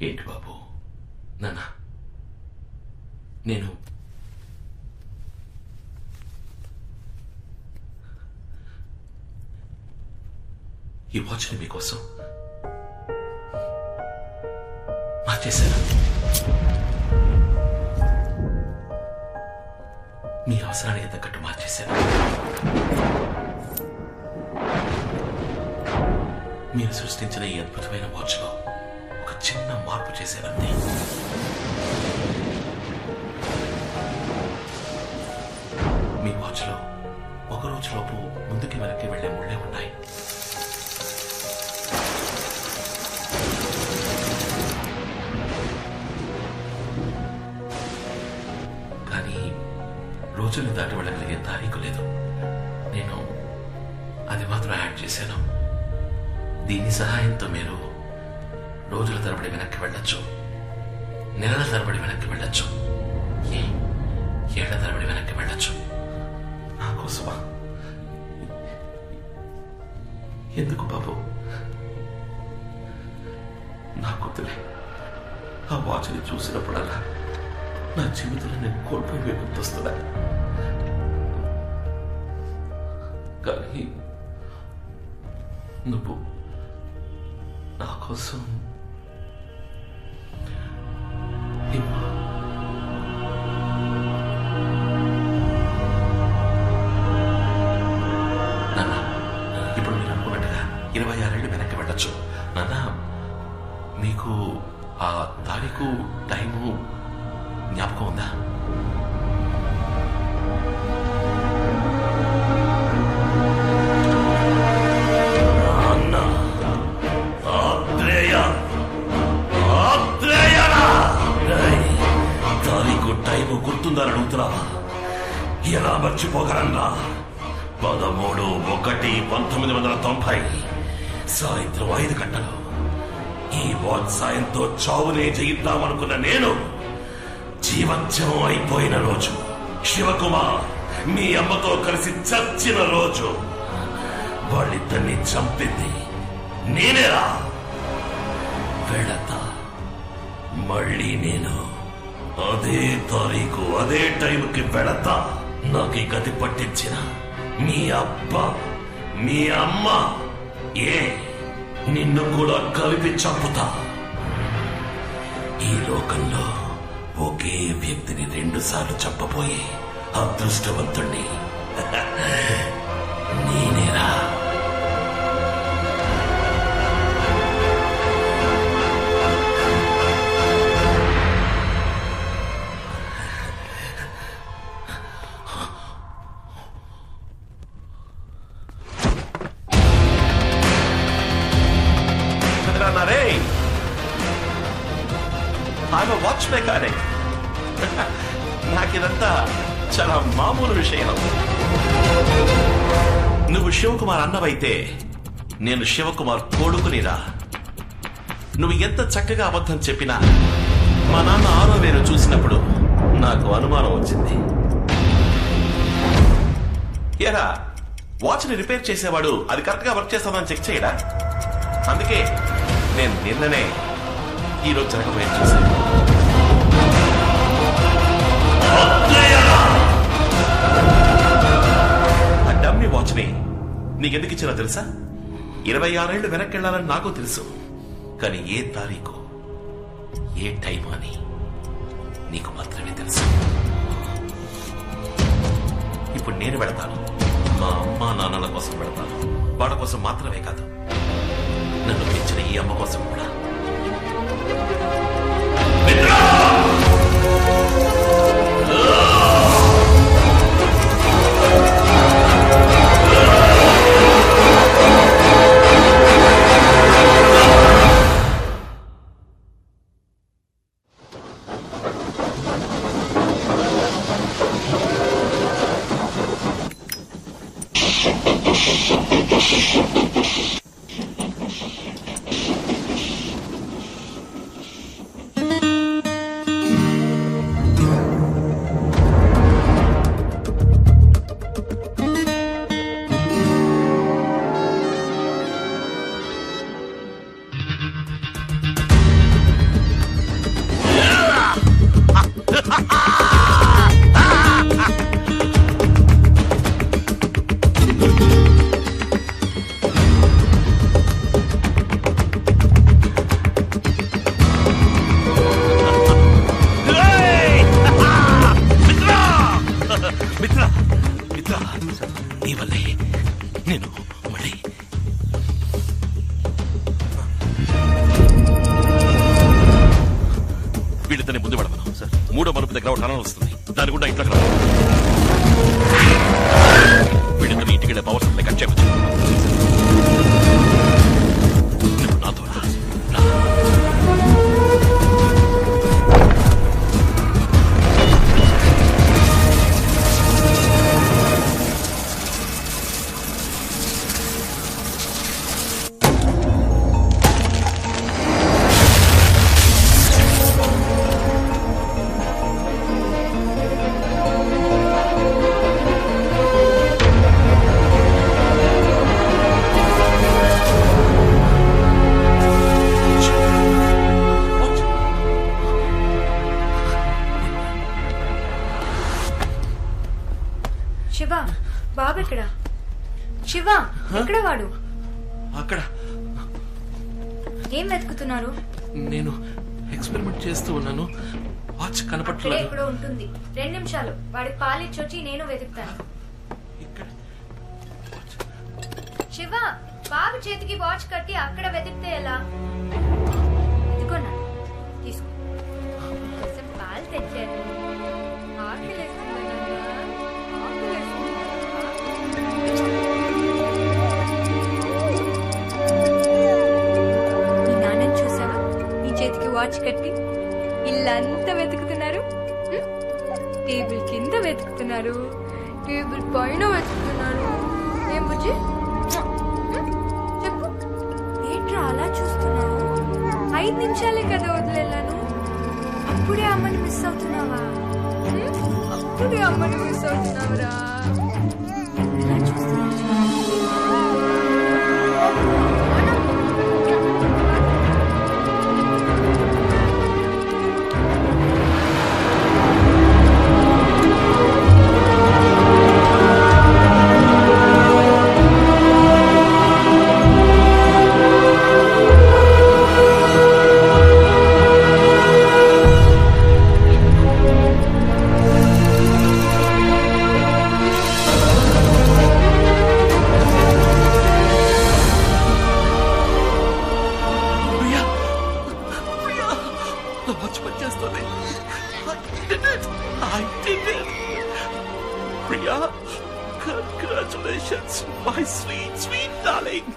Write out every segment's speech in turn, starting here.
ఏంటి బాబు? నాన్న, నేను ఈ వాచ్ని మీకోసం మార్చేశాను. మీ అవసరానికి తగ్గట్టు మార్చేశాను. మీరు సృష్టించిన ఈ అద్భుతమైన వాచ్లో ఒక చిన్న మార్పు చేశానంతే. మీ వాచ్లో ఒక రోజులోపు ముందుకి వెనక్కి వెళ్లే ముళ్ళే ఉన్నాయి. కానీ రోజుల్ని దాటి వెళ్ళగలిగే తారీఖు లేదు. నేను అది మాత్రం యాడ్ చేశాను. దీని సహాయంతో మీరు రోజుల తరబడి వెనక్కి వెళ్ళొచ్చు, నెలల తరబడి వెనక్కి వెళ్ళొచ్చు, ఏళ్ల తరబడి వెనక్కి వెళ్ళొచ్చు. నా కోసమా? ఎందుకు బాబు? నా కూతురే ఆ వాచ్ని చూసినప్పుడల్లా నా జీవితంలో నేను కోల్పోయి గుర్తొస్తున్నా. కానీ నువ్వు నా కోసం నాన్న, ఇప్పుడు మీరు అనుకున్నట్టుగా 26 ఏళ్ళు వెనక్కి వెళ్ళొచ్చు. నాన్న, మీకు ఆ తారీఖు టైము జ్ఞాపకం ఉందా? గుర్తుందని అడుగుతున్నావా? ఎలా మర్చిపోగలన్నా? 13/1/1990 సాయంత్రం 5 గంటలు ఈ వాచ్ సాయంతో చావునే జయిద్దామనుకున్న నేను జీవత్యమం అయిపోయిన రోజు, శివకుమార్ మీ అమ్మతో కలిసి చచ్చిన రోజు, వాళ్ళిద్దరిని చంపింది నేనేరా. వెళతా మళ్ళీ నేను అదే తారీఖు అదే టైంకి వెళతా. నాకు ఈ గతి పట్టించిన మీ అబ్బా మీ అమ్మ నిన్ను కూడా కలిపి చంపుతా. ఈ లోకంలో ఒకే వ్యక్తిని 2 సార్లు చంపబోయే అదృష్టవంతుణ్ణి నేనేరా. Watch mechanic. నాకిదంతా చాలా మామూలు విషయం. నువ్వు శివకుమార్ అన్నవైతే నేను శివకుమార్ కొడుకునిరా. నువ్వు ఎంత చక్కగా అబద్ధం చెప్పినా మా నాన్న 6వ వేలు చూసినప్పుడు నాకు అనుమానం వచ్చింది. ఎరా, వాచ్ని రిపేర్ చేసేవాడు అది కరెక్ట్ గా వర్క్ చేస్తామని చెక్ చేయడా? అందుకే నేను నిన్ననే ఈరోజు జరగబోయే చూశాను. ఆ డమ్మీ వాచ్ని నీకెందుకు ఇచ్చినా తెలుసా? 26 ఏళ్ళు వెనక్కి వెళ్ళాలని నాకు తెలుసు. కానీ ఏ తారీఖు ఏ టైం అని నీకు మాత్రమే తెలుసు. ఇప్పుడు నేను వెళతాను. మా అమ్మా నాన్నల కోసం వెళతాను. వాళ్ళ కోసం మాత్రమే కాదు, నన్ను పెంచిన ఈ అమ్మ కోసం కూడా. వీళ్ళిద్దరిని ముందు పెడతాను సార్. 3వ మలుపు దగ్గర టనల్ వస్తుంది, దాని కూడా ఇంట్లోకి రా. వీళ్ళిద్దరిని ఇంటికి వెళ్ళే పవర్ సప్లై కట్ చేయవచ్చు. నువ్వు నాతో రా. శివ, బాబు ఎక్కడ? శివ, ఎక్కడ వాడు? అక్కడ ఏం వెతుకుతున్నారు? నేను ఎక్స్పెరిమెంట్ చేస్తూ ఉన్నాను, వాచ్ కనపట్లేదు. ఎక్కడో ఉంటుంది. 2 నిమిషాలు, వాడికి పాలిచ్చొచ్చి నేను వెతుకుతాను. శివ, బాబు చేతికి వాచ్ కట్టి అక్కడ వెతికితే ఎలా? ఇదిగోనా, తీసుకో. పాలు తెచ్చాను. మీ నాన్నని చూసావా? నీ చేతికి వాచ్ కట్టి ఇల్లంతా వెతుకుతున్నారు. టేబుల్ కింద వెతుకుతున్నారు, టేబుల్ పైన వెతుకుతున్నారు. ఏం బుజ్జి, చెప్పు, ఏంట్రా అలా చూస్తున్నావు? 5 నిమిషాలే కదా వదిలేను. అప్పుడే అమ్మని మిస్ అవుతున్నావా? అప్పుడే అమ్మని మిస్ అవుతున్నావురా. ఎలా చూస్తున్నావు? Priya, congratulations, my sweet, sweet darling.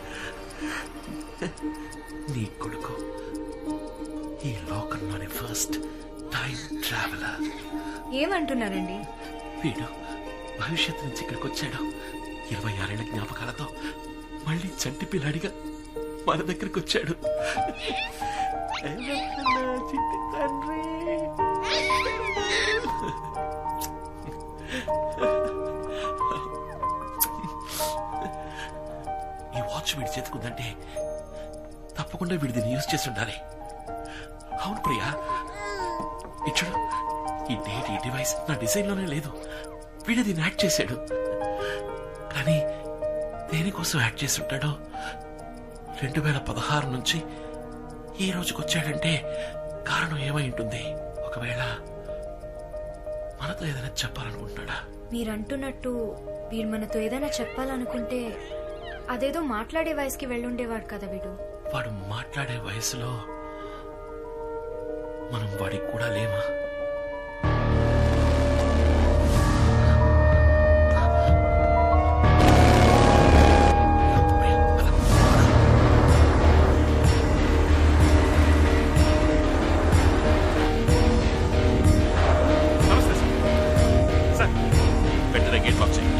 నీ కొడుకు ఈ లోకంలోని ఫస్ట్ టైం ట్రావెలర్. ఏమంటున్నారండి? వీడు భవిష్యత్తు నుంచి ఇక్కడికి వచ్చాడు. 26 ఏళ్ల జ్ఞాపకాలతో మళ్ళీ చంటి పిల్లాడిగా మన దగ్గరికి వచ్చాడు. తండ్రి, ఈ వాచ్ వీడి చేతుకుందంటే తప్పకుండా వీడి దీన్ని యూజ్ చేసి ఉండాలి. అవును ప్రియా, ఇచ్చుడు, ఈ డేట్, ఈ డివైస్ నా డిజైన్ లోనే లేదు. వీడు దీన్ని యాడ్ చేశాడు. కానీ దేనికోసం యాడ్ చేసి ఉంటాడో? 2016 నుంచి ఈ రోజుకి వచ్చాడంటే కారణం ఏమై ఉంటుంది? ఒకవేళ మనతో ఏదైనా చెప్పాలనుకుంటున్నాడా? మీరంటున్నట్టు వీడు మనతో ఏదైనా చెప్పాలనుకుంటే అదేదో మాట్లాడే వయసుకి వెళ్ళుండేవాడు కదా వీడు. వాడు మాట్లాడే వయసులో మనం వాడికి కూడా లేమా?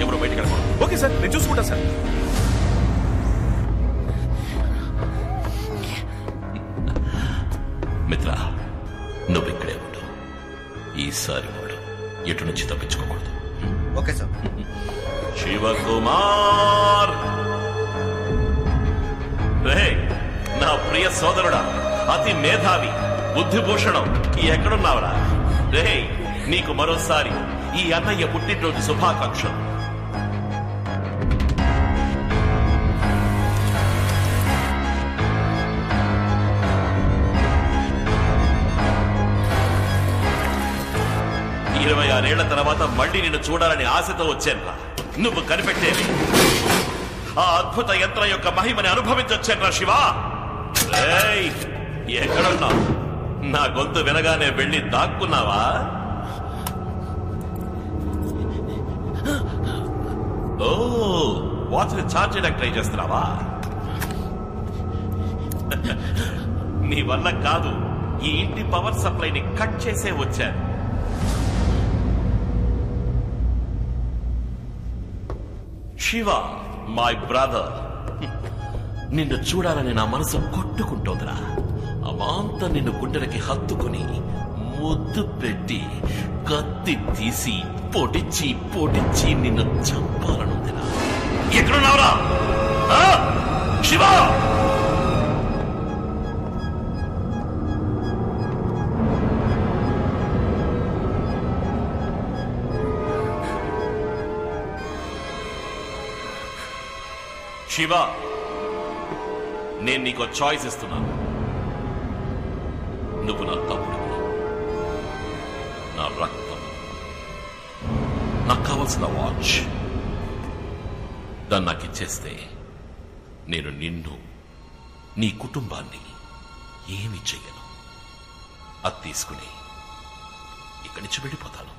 ఎవరు బయటకు వెళ్ళకూడదు. ఓకే సార్, నేను చూసుకుంటా సార్. మిత్ర, నువ్వు ఇక్కడే ఉండు. ఈసారి వాడు ఎటు నుంచి తప్పించుకోకూడదు. Okay sir. శివకుమార్, రే నా ప్రియ సోదరుడా, అతి మేధావి, బుద్ధిభూషణం, ఎక్కడున్నావురా? రే, నీకు మరోసారి ఈ అన్నయ్య పుట్టినరోజు శుభాకాంక్షలు. ఇరవై 26 తర్వాత మళ్ళీ నిన్ను చూడాలని ఆశతో వచ్చానురా. నువ్వు కనిపెట్టేవి ఆ అద్భుత యంత్రం యొక్క మహిమని అనుభవించొచ్చానురా శివ. ఎక్కడున్నా? నా గొంతు వినగానే వెళ్ళి దాక్కున్నావా? ఓ, వాచ్ని ఛార్జ్ చేయడానికి ట్రై చేస్తున్నావా? నీ వల్ల కాదు, ఈ ఇంటి పవర్ సప్లైని కట్ చేసే వచ్చాను. శివ, మై బ్రదర్, నిన్ను చూడాలని నా మనసు కొట్టుకుంటోందిరా. అమాంత నిన్ను గుండెలకి హత్తుకుని ముద్దు పెట్టి కత్తి తీసి పొడిచి పొడిచి నిన్ను చంపాలనుందిరా. ఎక్కడున్నావురా శివ? శివ, నేను నీకు చాయిస్ ఇస్తున్నాను. నువ్వు నా తమ్ముడు, నా రక్తం, నాకు కావలసిన వాచ్. దాన్ని నాకు ఇచ్చేస్తే నేను నిన్ను, నీ కుటుంబాన్ని ఏమి చెయ్యను. అది తీసుకుని ఇక్కడి నుంచి వెళ్ళిపోతాను.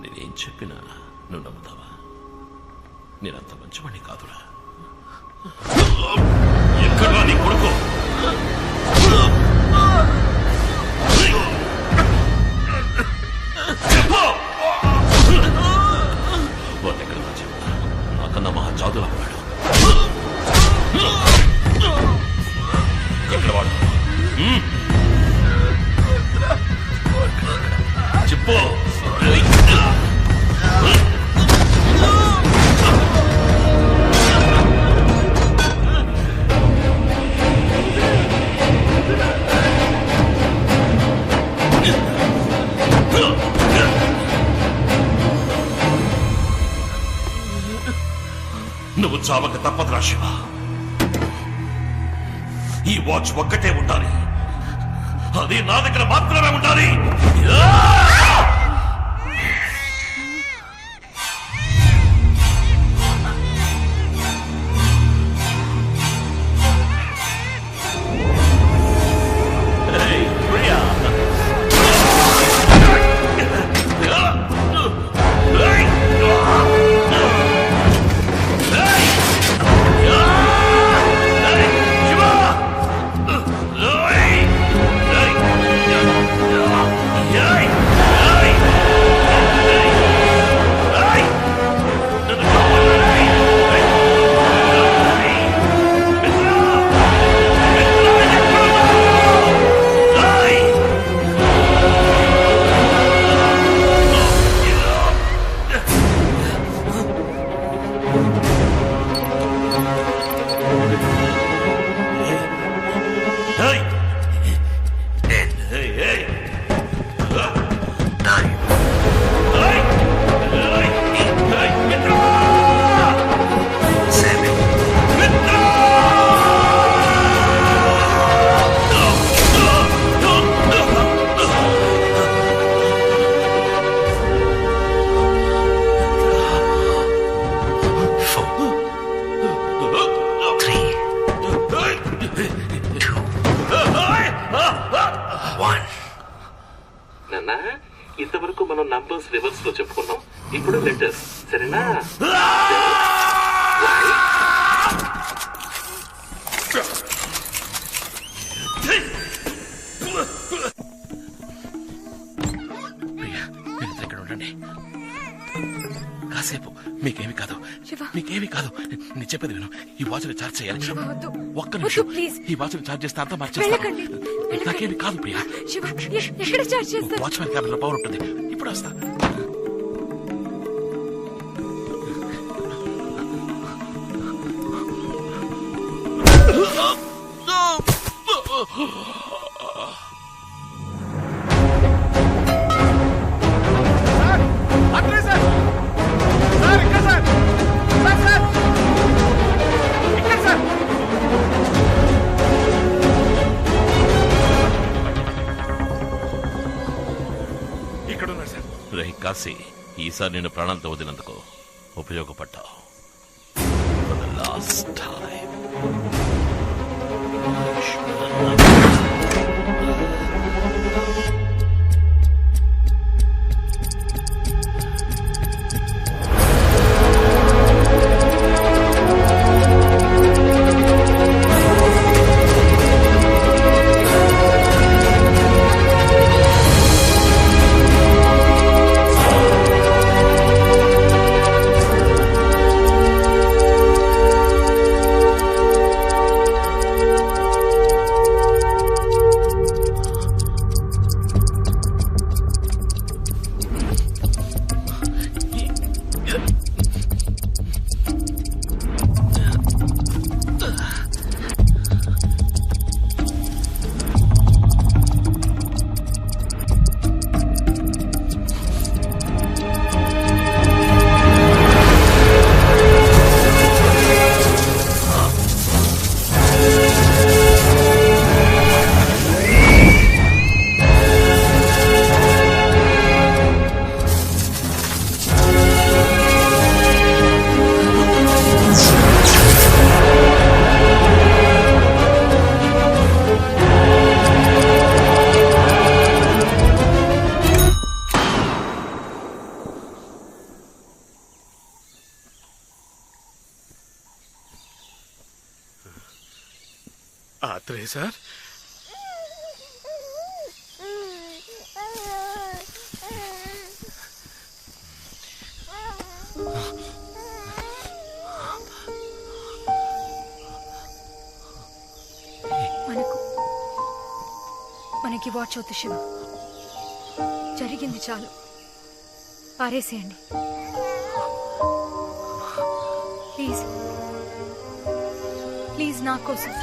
నేనేం చెప్పినా నువ్వు నమ్ముతావా? నేనంత మంచివాణ్ణి కాదురా. ఎక్కడా నీ కొడుకు? వాడెక్కడా చెప్తా? నాకన్నా మహా జాదులా ఉన్నాడు. ఎక్కడ వాడు? చెప్పు. నువ్వు చావక తప్పదురా శివ. ఈ వాచ్ ఒక్కటే ఉండాలి, అది నా దగ్గర మాత్రమే ఉండాలి. ఇంతవరకు మనం నంబర్స్ రివర్స్ లో చెప్పుకున్నాం, ఇప్పుడు లెటర్స్. సరేనా? ఇక్కడ ఉండండి కాసేపు. మీకేమి కాదు, మీకేమి కాదు. నీ చెప్పేది విను. ఈ వాచ్ ని ఛార్జ్ చేయాలి. ఒక్క నిమిషం. ఈ వాచ్ ని ఛార్జ్ చేస్తే అంతా మార్చేస్తాను. నాకేమి కాదు ప్రియా. వాచ్మెన్ క్యాబిన్ లో పవర్ ఉంటుంది. ఇప్పుడు వస్తా. ఉన్నాడు సార్. రే కాశీ, ఈసారి నేను ప్రాణాలతో వదిలినందుకు ఉపయోగపడ్డావు. For the last time. Atreya sir, మనకి వాచ్ అవుతు శివ. జరిగింది చాలు, పారేసేయండి ప్లీజ్. ప్లీజ్ నా కోసం.